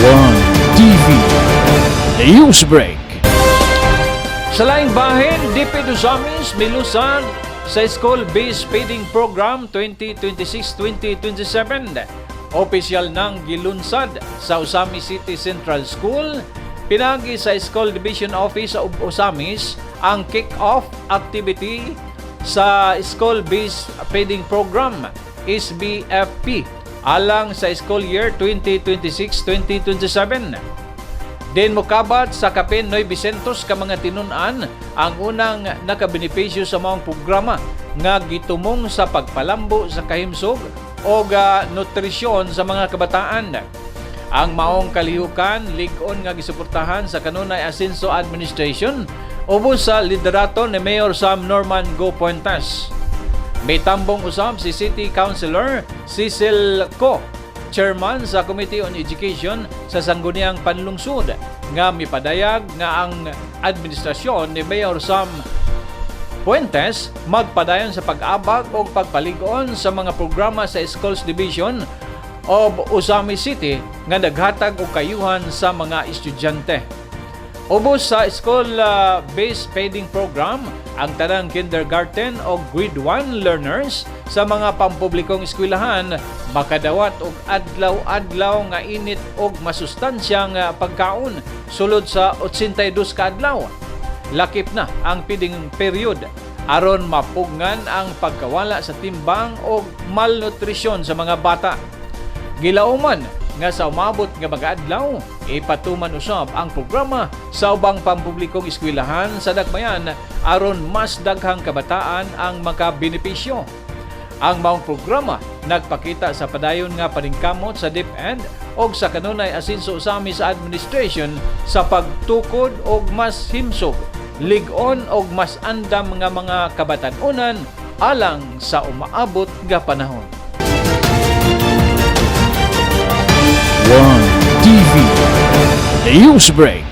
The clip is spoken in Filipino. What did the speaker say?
1TV News Break. Sa laing bahin, DP Dusamis milusad sa School-Based Feeding Program 2026-2027. Opisyal ng gilunsad sa Osamis City Central School. Pinagi sa School Division Office sa Osamis ang kick-off activity sa School-Based Feeding Program SBFP alang sa school year 2026-2027. Din mokabat sa kapin 900 ka mga tinunan ang unang nakabenepisyo sa mga programa nga gitumong sa pagpalambo sa kahimsog o nutrisyon sa mga kabataan. Ang maong kalihukan lig-on nga gisuportahan sa kanunay Asenso Administration ubos sa liderato ni Mayor Sam Norman Go Puentes. May tambong usab si City Councilor Cecil Co, Chairman sa Committee on Education sa Sangguniang Panlungsod, nga mipadayag nga ang administrasyon ni Mayor Sam Puentes magpadayon sa pag-abag o pagpaligon sa mga programa sa Schools Division of Osamis City nga naghatag og kayuhan sa mga estudyante. Ubos sa school-based feeding program, ang tanang kindergarten o grade 1 learners sa mga pampublikong eskwelahan makadawat og adlaw-adlaw nga init og masustansyang pagkaon sulod sa 82 ka adlaw. Lakip na ang feeding period aron mapugnan ang pagkawala sa timbang o malnutrisyon sa mga bata. Gilauman nga sa umabot nga mga adlaw, ipatuman usab ang programa sa ubang pampublikong eskwelahan sa Dakbayan aron mas daghang kabataan ang makabenepisyo. Ang maong programa nagpakita sa padayon nga paningkamot sa DepEd o sa kanunay Asenso Osamis Administration sa pagtukod og mas himsog, lig-on og mas andam nga mga kabatan-unan alang sa umaabot nga panahon. 1TV News Break.